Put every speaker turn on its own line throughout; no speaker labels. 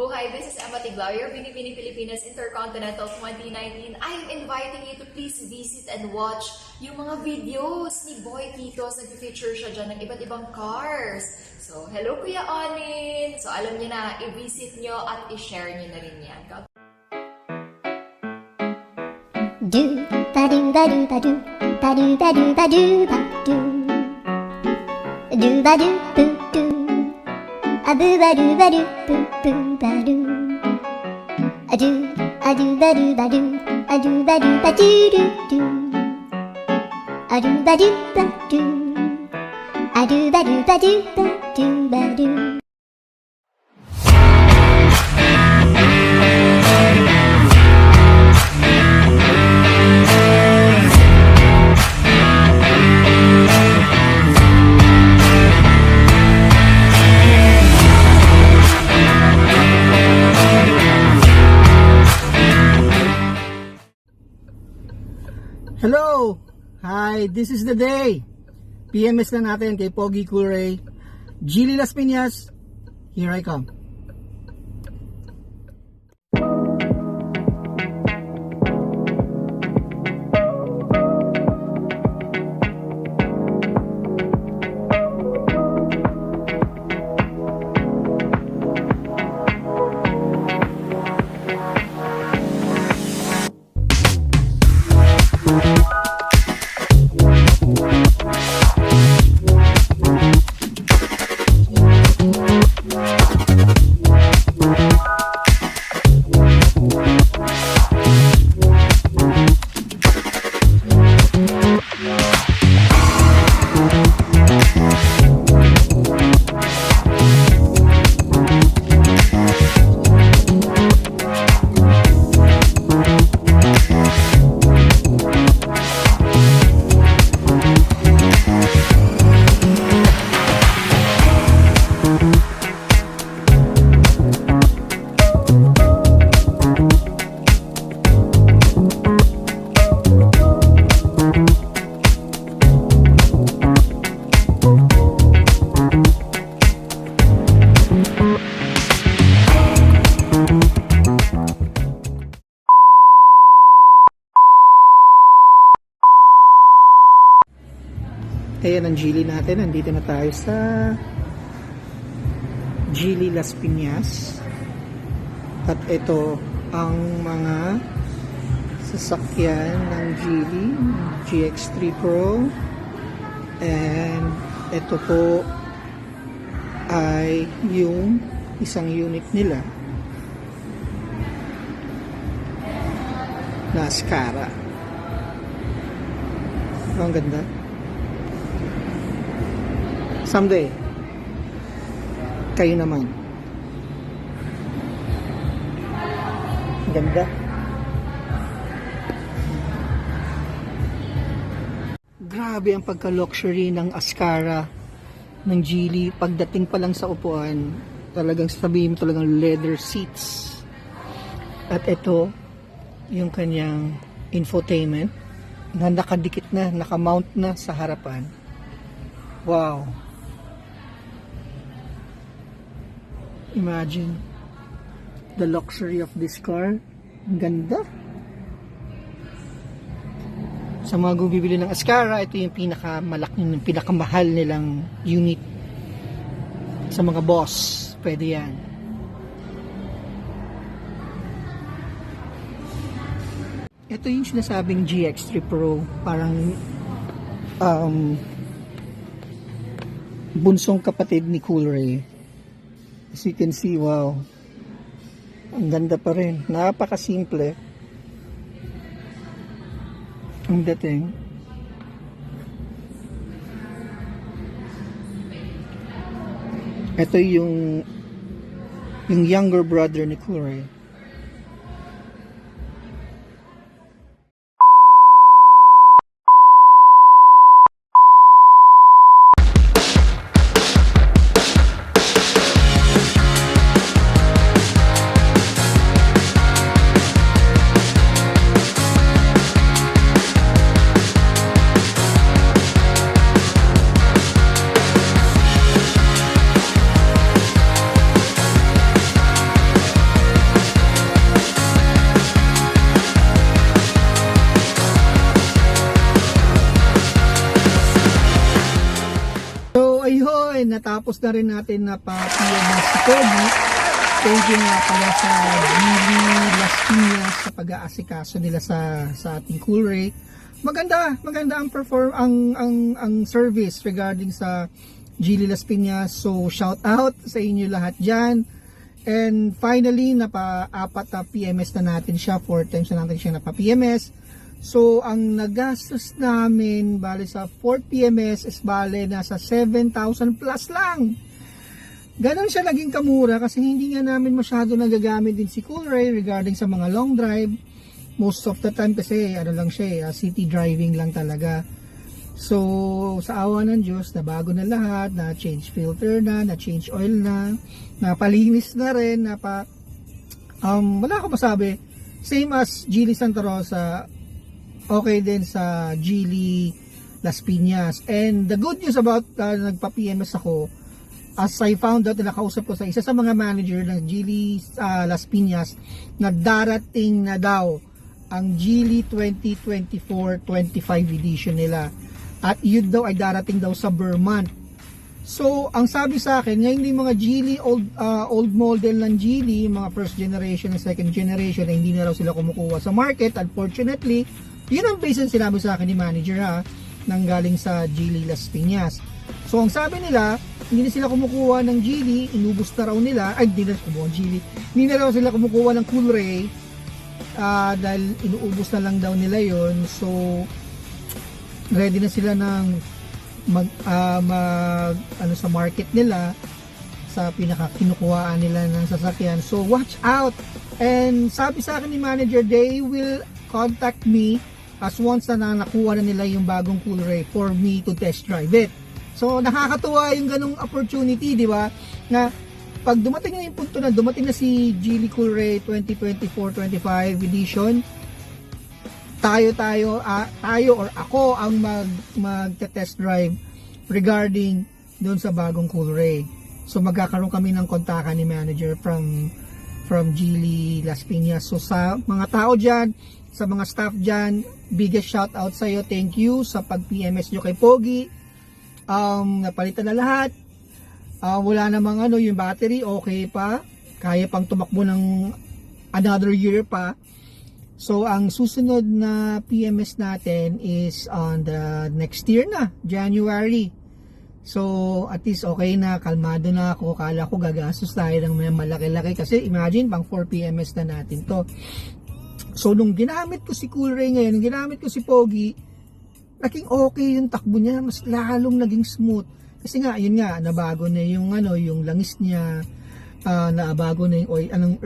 Mabuhay! This is Emma Tiglao, your Binibini Pilipinas Intercontinental 2019. I am inviting you to please visit and watch yung mga videos ni Boy Titos. Nag-feature siya dyan ng iba't ibang cars. So, hello Kuya Onin! So, alam niyo na, i-visit nyo at i-share nyo na rin yan.
Do ba do ba do ba do ba do ba do ba do ba do do ba do boo do a boo ba do ba do boo boo ba do a do ba do ba do a do ba do ba do do do a do ba do ba do a do ba do ba do ba do ba do.
Hello! Hi, this is the day. PMS na natin kay Pogi Cool-Ray. Geely Las Piñas, here I come. Ayan ang Geely natin. Nandito na tayo sa Geely Las Piñas. At ito ang mga sasakyan ng Geely GX3 Pro. And ito po ay yung isang unit nila na Ascara. Ang ganda. Someday, kayo naman. Ganda. Grabe ang pagka-luxury ng Ascara ng Geely. Pagdating pa lang sa upuan, talagang sabihin mo talagang leather seats. At ito, yung kanyang infotainment na nakadikit na, nakamount na sa harapan. Wow! Imagine the luxury of this car. Ang ganda. Sa mga bumibili ng Ascara, ito yung pinakamalaking, pinakamahal nilang unit. Sa mga boss, pwede yan. Ito yung sinasabing GX3 Pro. Parang bunsong kapatid ni Cool-Ray. As you can see, wow. Ang ganda pa rin. Napakasimple. Ang dating. Ito yung younger brother ni Cool-Ray. natapos na rin natin na pa-PMS si Pogi. Thank you nga pala sa Gili Las Piñas sa pag-aasikaso nila sa ating Cool Ray. Maganda ang service regarding sa Gili Las Piñas. So shout out sa inyo lahat diyan. And finally, napa-apat na PMS na natin siya. 4 times na natin siya napa-PMS. So, ang nagastos namin, bale sa 4 PMS is bale nasa 7,000 plus lang. Ganon siya naging kamura kasi hindi nga namin masyado nagagamit din si Cool Ray regarding sa mga long drive. Most of the time kasi ano lang siya, city driving lang talaga. So, sa awa ng Diyos, na bago na lahat, na change filter na change oil na, napalinis na rin, wala akong masabi. Same as Geely Santa Rosa, okay din sa Geely Las Piñas. And the good news about nagpa-PMS ako, as I found out, nakausap ko sa isa sa mga manager ng Geely Las Piñas, na darating na daw ang Geely 2024-25 edition nila. At yun daw ay darating daw sa Vermont. So, ang sabi sa akin, ngayon yung mga Geely, old model ng Geely, mga first generation and second generation, na hindi na raw sila kumukuha sa market. Unfortunately, yun ang base na sinabi sa akin ni manager nang galing sa Geely Las Piñas. So, ang sabi nila, hindi na sila kumukuha ng Geely, inubos na raw nila, hindi na kumukuha ng Geely, hindi na raw sila kumukuha ng Cool Ray, dahil inuubos na lang daw nila yon. So, ready na sila ng sa market nila sa pinaka-kinukuhaan nila ng sasakyan. So watch out. And sabi sa akin ni manager, they will contact me as once na nakuha na nila yung bagong Cool Ray for me to test drive it. So nakakatuwa yung ganung opportunity, di ba? Na pag dumating na yung punto na dumating na si Geely Cool Ray 2024-25 edition, tayo or ako ang mag-test drive regarding doon sa bagong Cool Ray. So magkakaroon kami ng kontakan ni manager from Geely Las Piñas. So sa mga tao dyan, sa mga staff dyan, biggest shout out sa iyo. Thank you sa pag-PMS nyo kay Pogi. Napalitan na lahat. Wala namang yung battery, okay pa. Kaya pang tumakbo ng another year pa. So, ang susunod na PMS natin is on the next year na, January. So, at least okay na, kalmado na ako. Kala ko gagastos tayo ng malaki-laki kasi imagine, pang 4 PMS na natin to. So, nung ginamit ko si Cool Ray ngayon, nung ginamit ko si Pogi, naging okay yung takbo niya, mas lalong naging smooth. Kasi nga, yun nga, nabago na yung yung langis niya, nabago na yung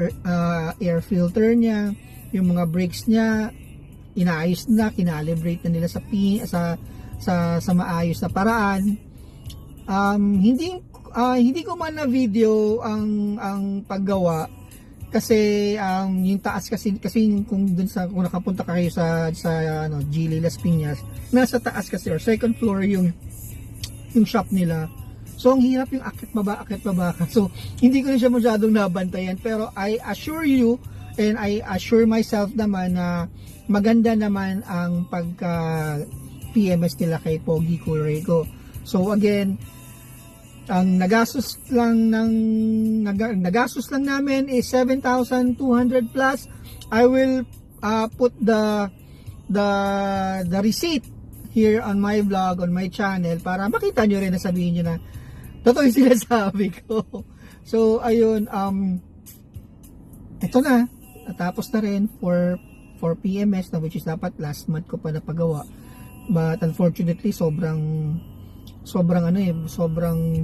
air filter niya, yung mga brakes niya inaayos na, kinalibrate na nila sa maayos na paraan. Hindi ko man na video ang paggawa kasi yung taas kasi kung nakapunta kayo sa Geely Las Piñas, nasa taas kasi or second floor yung shop nila. So ang hirap yung akit baba. So hindi ko na siya masyadong nabantayan, pero I assure you and I assure myself naman na maganda naman ang pagka-PMS nila kay Pogi Cool Ray ko. So again, ang nagastos lang namin is 7,200 plus. I will put the receipt here on my vlog, on my channel, para makita nyo rin na sabihin nyo na totoo yung sinasabi ko. So ayun, ito na, natapos na rin for PMS na, which is dapat last month ko pa napagawa, but unfortunately sobrang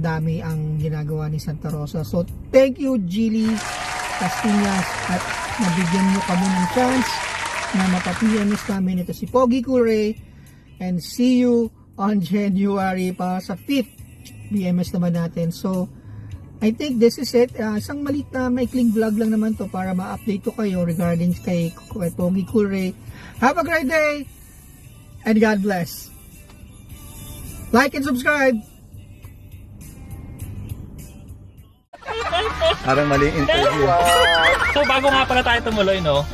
dami ang ginagawa ni Santa Rosa. So thank you Geely Las Piñas at nabigyan nyo kami ng chance na mapa-PMS namin ito si Pogi Cool Ray, and see you on January pa sa 5th PMS naman natin. So I think this is it. Isang malit na maikling vlog lang naman to para ma-update ko kayo regarding kay Pogi Cool Ray. Have a great day and God bless. Like and subscribe.
Parang mali interview.
So bago nga pala tayo tumuloy, no?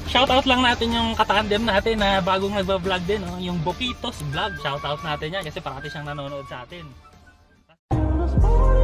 Shoutout lang natin yung katandem natin na bagong nagba-vlog din, no? Yung Boquitos Vlog. Shoutout natin yan kasi parati siyang nanonood sa atin.
Oh